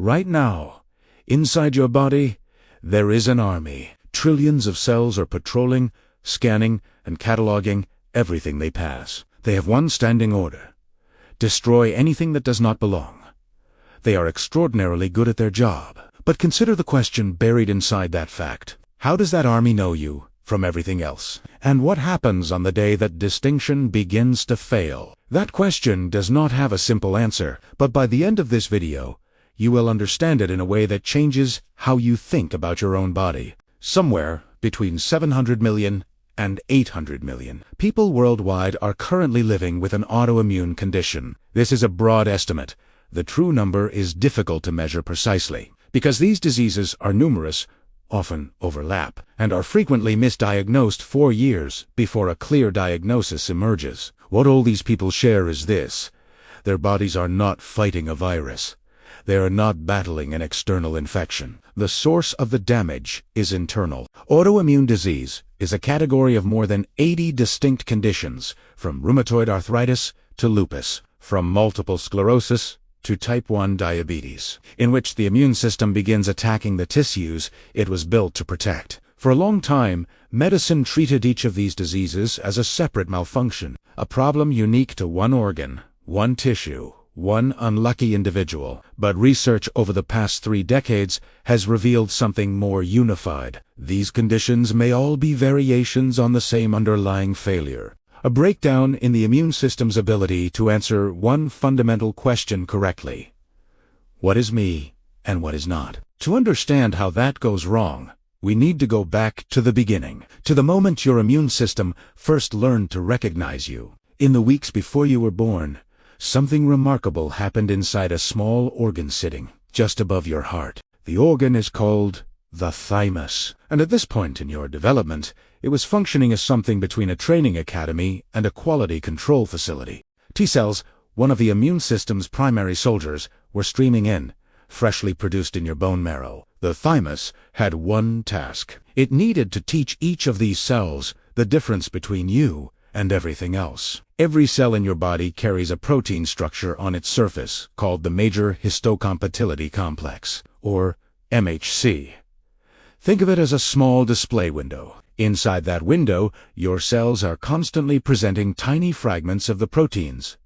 Right now, inside your body, there is an army. Trillions of cells are patrolling, scanning, and cataloging everything they pass. They have one standing order: destroy anything that does not belong. They are extraordinarily good at their job. But consider the question buried inside that fact. How does that army know you from everything else? And what happens on the day that distinction begins to fail? That question does not have a simple answer, but by the end of this video, you will understand it in a way that changes how you think about your own body. Somewhere between 700 million and 800 million people worldwide are currently living with an autoimmune condition. This is a broad estimate. The true number is difficult to measure precisely, because these diseases are numerous, often overlap, and are frequently misdiagnosed for years before a clear diagnosis emerges. What all these people share is this: their bodies are not fighting a virus. They are not battling an external infection. The source of the damage is internal. Autoimmune disease is a category of more than 80 distinct conditions, from rheumatoid arthritis to lupus, from multiple sclerosis to type 1 diabetes, in which the immune system begins attacking the tissues it was built to protect. For a long time, medicine treated each of these diseases as a separate malfunction, a problem unique to one organ, one tissue, one unlucky individual. But research over the past 3 decades has revealed something more unified. These conditions may all be variations on the same underlying failure. A breakdown in the immune system's ability to answer one fundamental question correctly: what is me and what is not? To understand how that goes wrong, we need to go back to the beginning, to the moment your immune system first learned to recognize you. In the weeks before you were born, something remarkable happened inside a small organ sitting just above your heart. The organ is called the thymus, and at this point in your development, it was functioning as something between a training academy and a quality control facility. T-cells, one of the immune system's primary soldiers, were streaming in, freshly produced in your bone marrow. The thymus had one task. It needed to teach each of these cells the difference between you and everything else. Every cell in your body carries a protein structure on its surface called the major histocompatibility complex, or MHC. Think of it as a small display window. Inside that window, your cells are constantly presenting tiny fragments of the proteins.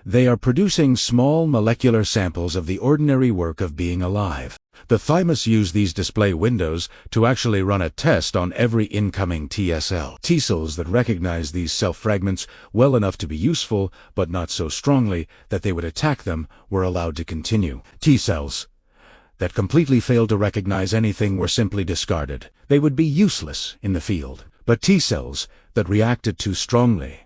They are producing small molecular samples of the ordinary work of being alive. The thymus used these display windows to actually run a test on every incoming TSL. T-cells that recognize these cell fragments well enough to be useful, but not so strongly that they would attack them, were allowed to continue. T-cells that completely failed to recognize anything were simply discarded. They would be useless in the field. But T-cells that reacted too strongly,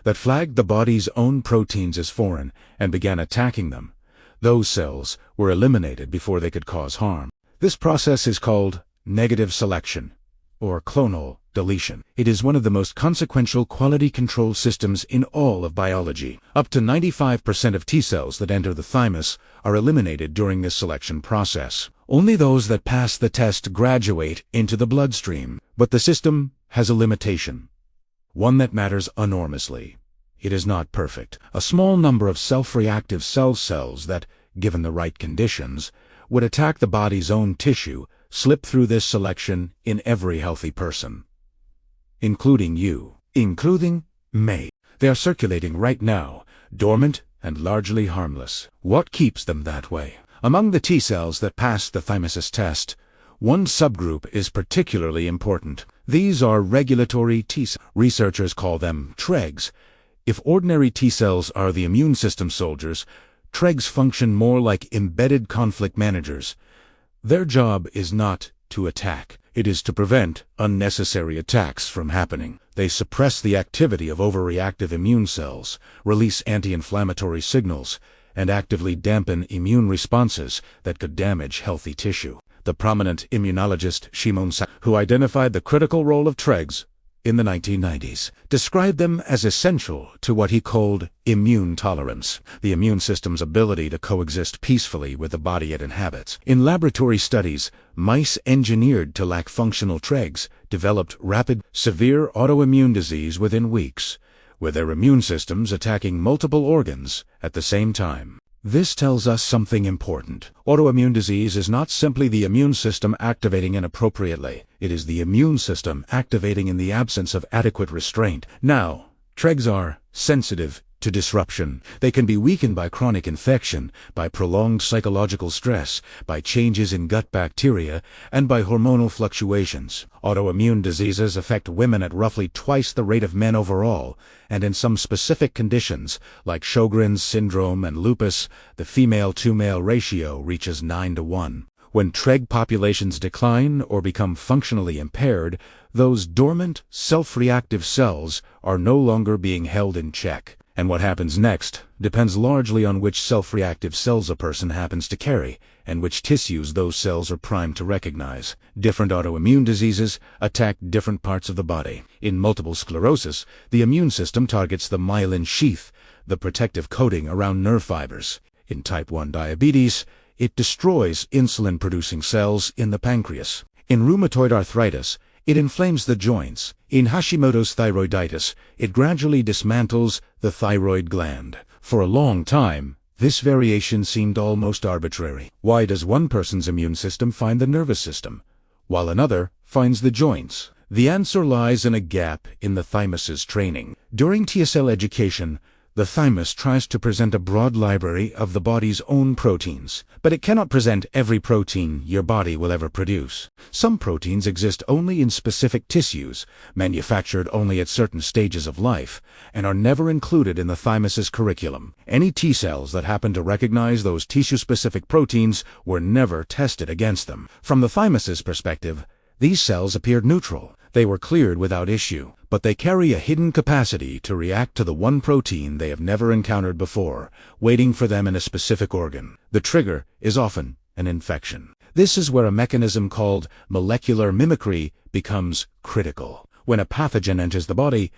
that flagged the body's own proteins as foreign and began attacking them, those cells were eliminated before they could cause harm. This process is called negative selection, or clonal deletion. It is one of the most consequential quality control systems in all of biology. Up to 95% of T-cells that enter the thymus are eliminated during this selection process. Only those that pass the test graduate into the bloodstream. But the system has a limitation, one that matters enormously. It is not perfect. A small number of self-reactive cells that, given the right conditions, would attack the body's own tissue slip through this selection in every healthy person, including you, including me. They are circulating right now, dormant and largely harmless. What keeps them that way? Among the T-cells that pass the thymus test, one subgroup is particularly important. These are regulatory T-cells. Researchers call them TREGs. If ordinary T-cells are the immune system soldiers, TREGs function more like embedded conflict managers. Their job is not to attack. It is to prevent unnecessary attacks from happening. They suppress the activity of overreactive immune cells, release anti-inflammatory signals, and actively dampen immune responses that could damage healthy tissue. The prominent immunologist Shimon Sa, who identified the critical role of TREGs in the 1990s, described them as essential to what he called immune tolerance, the immune system's ability to coexist peacefully with the body it inhabits. In laboratory studies, mice engineered to lack functional TREGs developed rapid, severe autoimmune disease within weeks, with their immune systems attacking multiple organs at the same time. This tells us something important. Autoimmune disease is not simply the immune system activating inappropriately. It is the immune system activating in the absence of adequate restraint. Now, TREGs are sensitive to disruption. They can be weakened by chronic infection, by prolonged psychological stress, by changes in gut bacteria, and by hormonal fluctuations. Autoimmune diseases affect women at roughly twice the rate of men overall, and in some specific conditions, like Sjogren's syndrome and lupus, the female-to-male ratio reaches 9:1. When TREG populations decline or become functionally impaired, those dormant, self-reactive cells are no longer being held in check. And what happens next depends largely on which self-reactive cells a person happens to carry, and which tissues those cells are primed to recognize. Different autoimmune diseases attack different parts of the body. In multiple sclerosis, the immune system targets the myelin sheath, the protective coating around nerve fibers. In type 1 diabetes, it destroys insulin-producing cells in the pancreas. In rheumatoid arthritis, it inflames the joints. In Hashimoto's thyroiditis, it gradually dismantles the thyroid gland. For a long time, this variation seemed almost arbitrary. Why does one person's immune system find the nervous system, while another finds the joints? The answer lies in a gap in the thymus's training. During TSL education, the thymus tries to present a broad library of the body's own proteins, but it cannot present every protein your body will ever produce. Some proteins exist only in specific tissues, manufactured only at certain stages of life, and are never included in the thymus's curriculum. Any T cells that happen to recognize those tissue-specific proteins were never tested against them. From the thymus's perspective, these cells appeared neutral. They were cleared without issue, but they carry a hidden capacity to react to the one protein they have never encountered before, waiting for them in a specific organ. The trigger is often an infection. This is where a mechanism called molecular mimicry becomes critical. When a pathogen enters the body,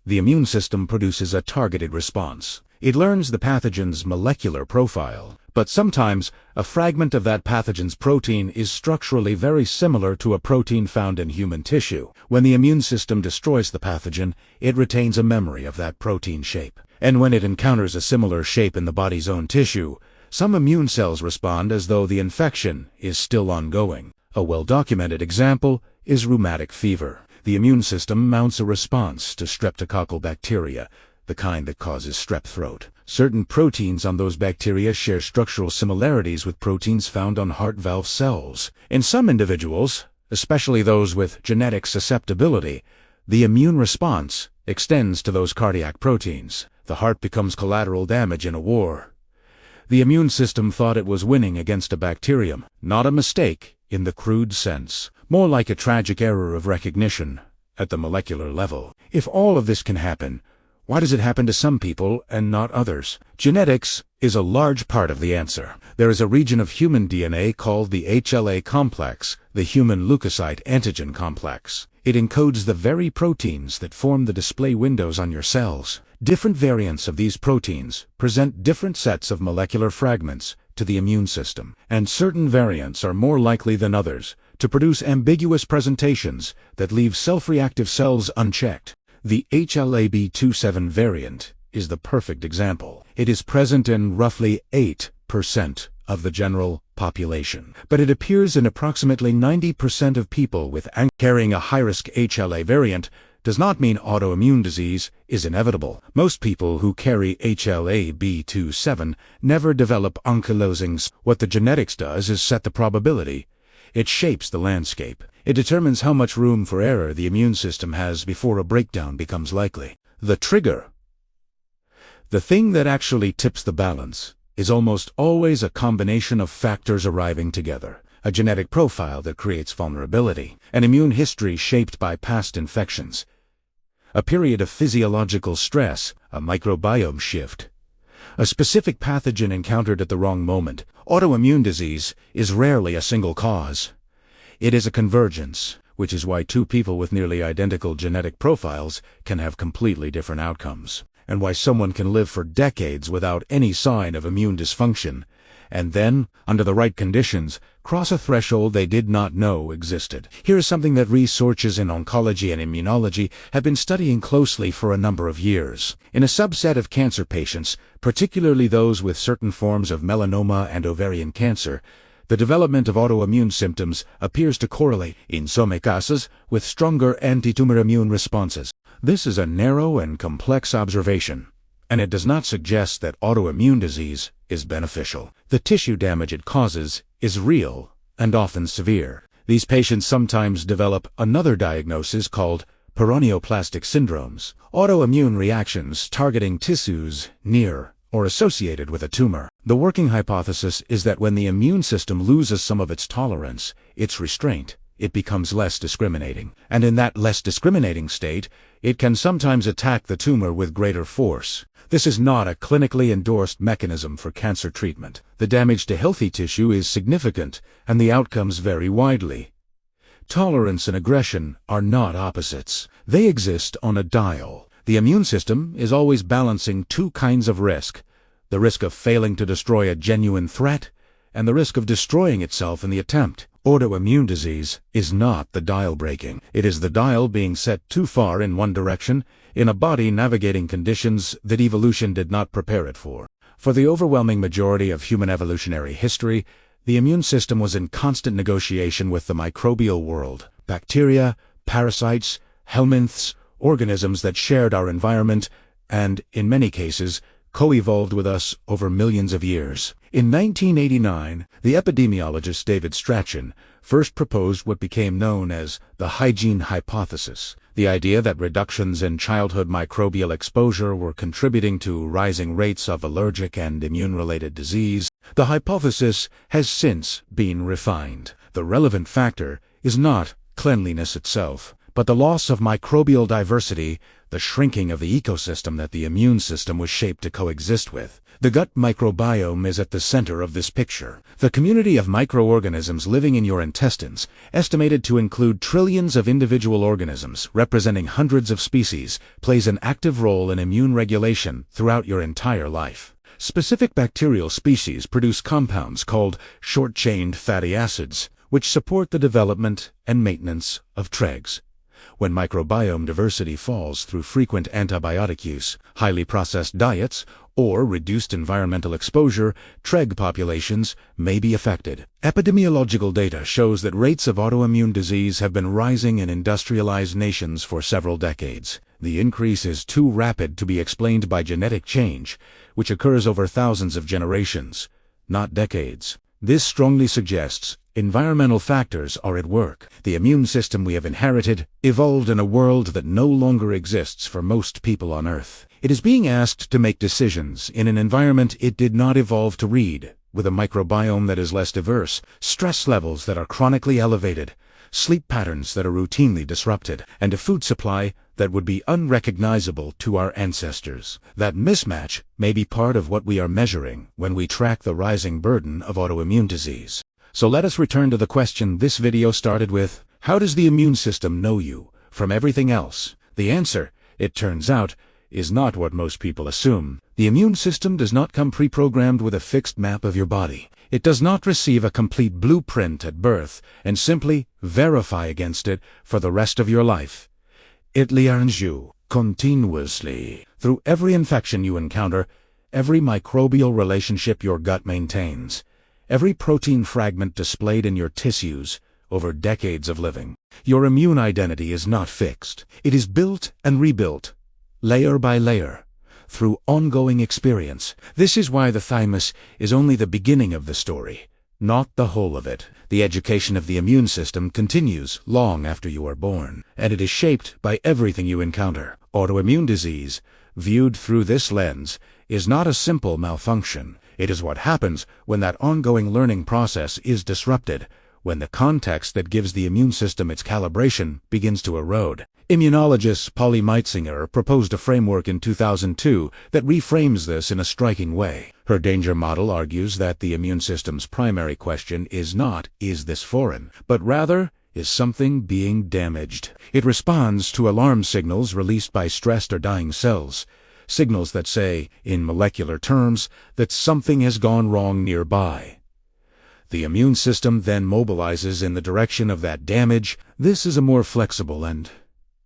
the immune system produces a targeted response. It learns the pathogen's molecular profile, but sometimes a fragment of that pathogen's protein is structurally very similar to a protein found in human tissue. When the immune system destroys the pathogen, it retains a memory of that protein shape. And when it encounters a similar shape in the body's own tissue, some immune cells respond as though the infection is still ongoing. A well-documented example is rheumatic fever. The immune system mounts a response to streptococcal bacteria, the kind that causes strep throat. Certain proteins on those bacteria share structural similarities with proteins found on heart valve cells. In some individuals, especially those with genetic susceptibility, the immune response extends to those cardiac proteins. The heart becomes collateral damage in a war. The immune system thought it was winning against a bacterium, not a mistake in the crude sense, more like a tragic error of recognition at the molecular level. If all of this can happen, why does it happen to some people and not others? Genetics is a large part of the answer. There is a region of human DNA called the HLA complex, the human leukocyte antigen complex. It encodes the very proteins that form the display windows on your cells. Different variants of these proteins present different sets of molecular fragments to the immune system, and certain variants are more likely than others to produce ambiguous presentations that leave self-reactive cells unchecked. The HLA-B27 variant is the perfect example. It is present in roughly 8% of the general population, but it appears in approximately 90% of people with carrying a high-risk HLA variant does not mean autoimmune disease is inevitable. Most people who carry HLA-B27 never develop ankylosing. What the genetics does is set the probability. It shapes the landscape. It determines how much room for error the immune system has before a breakdown becomes likely. The trigger, the thing that actually tips the balance, is almost always a combination of factors arriving together. A genetic profile that creates vulnerability, an immune history shaped by past infections, a period of physiological stress, a microbiome shift, a specific pathogen encountered at the wrong moment. Autoimmune disease is rarely a single cause. It is a convergence, which is why two people with nearly identical genetic profiles can have completely different outcomes, and why someone can live for decades without any sign of immune dysfunction, and then, under the right conditions, cross a threshold they did not know existed. Here is something that researchers in oncology and immunology have been studying closely for a number of years. In a subset of cancer patients, particularly those with certain forms of melanoma and ovarian cancer, the development of autoimmune symptoms appears to correlate, in some cases, with stronger anti-tumor immune responses. This is a narrow and complex observation, and it does not suggest that autoimmune disease is beneficial. The tissue damage it causes is real and often severe. These patients sometimes develop another diagnosis called paraneoplastic syndromes, autoimmune reactions targeting tissues near or associated with a tumor. The working hypothesis is that when the immune system loses some of its tolerance, its restraint, it becomes less discriminating. And in that less discriminating state, it can sometimes attack the tumor with greater force. This is not a clinically endorsed mechanism for cancer treatment. The damage to healthy tissue is significant, and the outcomes vary widely. Tolerance and aggression are not opposites. They exist on a dial. The immune system is always balancing two kinds of risk: the risk of failing to destroy a genuine threat, and the risk of destroying itself in the attempt. Autoimmune disease is not the dial breaking. It is the dial being set too far in one direction, in a body navigating conditions that evolution did not prepare it for. For the overwhelming majority of human evolutionary history, the immune system was in constant negotiation with the microbial world. Bacteria, parasites, helminths, organisms that shared our environment and, in many cases, co-evolved with us over millions of years. In 1989, the epidemiologist David Strachan first proposed what became known as the hygiene hypothesis, the idea that reductions in childhood microbial exposure were contributing to rising rates of allergic and immune-related disease. The hypothesis has since been refined. The relevant factor is not cleanliness itself, but the loss of microbial diversity, the shrinking of the ecosystem that the immune system was shaped to coexist with. The gut microbiome is at the center of this picture. The community of microorganisms living in your intestines, estimated to include trillions of individual organisms representing hundreds of species, plays an active role in immune regulation throughout your entire life. Specific bacterial species produce compounds called short-chained fatty acids, which support the development and maintenance of TREGs. When microbiome diversity falls through frequent antibiotic use, highly processed diets, or reduced environmental exposure, TREG populations may be affected. Epidemiological data shows that rates of autoimmune disease have been rising in industrialized nations for several decades. The increase is too rapid to be explained by genetic change, which occurs over thousands of generations, not decades. This strongly suggests environmental factors are at work. The immune system we have inherited evolved in a world that no longer exists for most people on Earth. It is being asked to make decisions in an environment it did not evolve to read, with a microbiome that is less diverse, stress levels that are chronically elevated, sleep patterns that are routinely disrupted, and a food supply that would be unrecognizable to our ancestors. That mismatch may be part of what we are measuring when we track the rising burden of autoimmune disease. So let us return to the question this video started with: how does the immune system know you from everything else? The answer, it turns out, is not what most people assume. The immune system does not come pre-programmed with a fixed map of your body. It does not receive a complete blueprint at birth and simply verify against it for the rest of your life. It learns you continuously through every infection you encounter, every microbial relationship your gut maintains, every protein fragment displayed in your tissues over decades of living. Your immune identity is not fixed. It is built and rebuilt, layer by layer, through ongoing experience. This is why the thymus is only the beginning of the story, not the whole of it. The education of the immune system continues long after you are born, and it is shaped by everything you encounter. Autoimmune disease, viewed through this lens, is not a simple malfunction. It is what happens when that ongoing learning process is disrupted, when the context that gives the immune system its calibration begins to erode. Immunologist Polly Meitzinger proposed a framework in 2002 that reframes this in a striking way. Her danger model argues that the immune system's primary question is not, is this foreign, but rather, is something being damaged? It responds to alarm signals released by stressed or dying cells, signals that say, in molecular terms, that something has gone wrong nearby. The immune system then mobilizes in the direction of that damage. This is a more flexible and,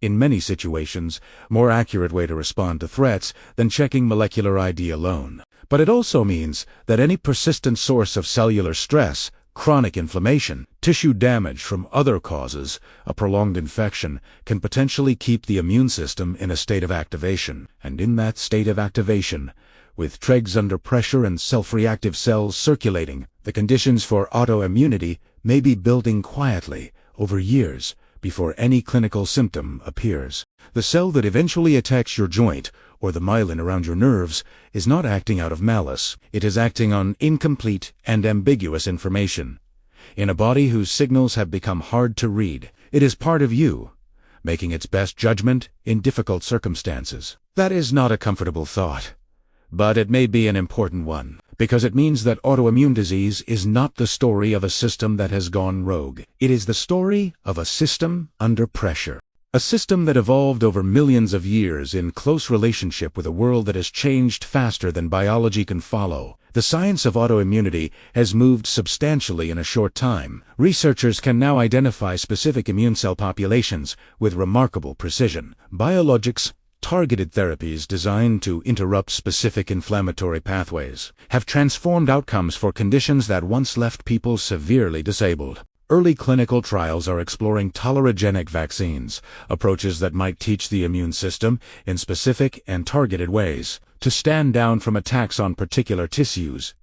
in many situations, more accurate way to respond to threats than checking molecular ID alone. But it also means that any persistent source of cellular stress, chronic inflammation, tissue damage from other causes, a prolonged infection, can potentially keep the immune system in a state of activation. And in that state of activation, with tregs under pressure and self-reactive cells circulating, the conditions for autoimmunity may be building quietly over years before any clinical symptom appears. The cell that eventually attacks your joint, or the myelin around your nerves, is not acting out of malice. It is acting on incomplete and ambiguous information. In a body whose signals have become hard to read, it is part of you, making its best judgment in difficult circumstances. That is not a comfortable thought, but it may be an important one, because it means that autoimmune disease is not the story of a system that has gone rogue. It is the story of a system under pressure. A system that evolved over millions of years in close relationship with a world that has changed faster than biology can follow. The science of autoimmunity has moved substantially in a short time. Researchers can now identify specific immune cell populations with remarkable precision. Biologics, targeted therapies designed to interrupt specific inflammatory pathways, have transformed outcomes for conditions that once left people severely disabled. Early clinical trials are exploring tolerogenic vaccines, approaches that might teach the immune system, in specific and targeted ways, to stand down from attacks on particular tissues.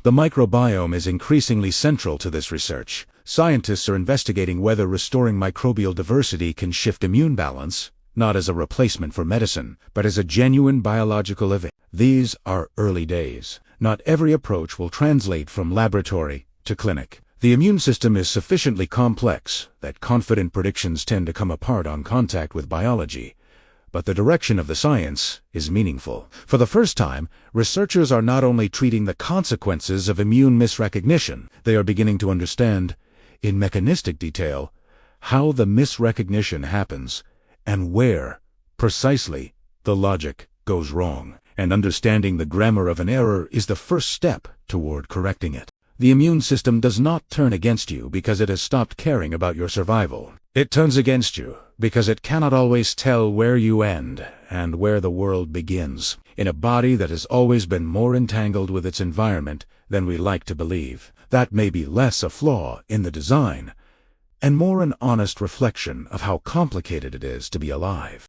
The microbiome is increasingly central to this research. Scientists are investigating whether restoring microbial diversity can shift immune balance, not as a replacement for medicine, but as a genuine biological event. These are early days. Not every approach will translate from laboratory to clinic. The immune system is sufficiently complex that confident predictions tend to come apart on contact with biology. But the direction of the science is meaningful. For the first time, researchers are not only treating the consequences of immune misrecognition, they are beginning to understand, in mechanistic detail, how the misrecognition happens and where, precisely, the logic goes wrong. And understanding the grammar of an error is the first step toward correcting it. The immune system does not turn against you because it has stopped caring about your survival. It turns against you because it cannot always tell where you end and where the world begins, in a body that has always been more entangled with its environment than we like to believe. That may be less a flaw in the design and more an honest reflection of how complicated it is to be alive.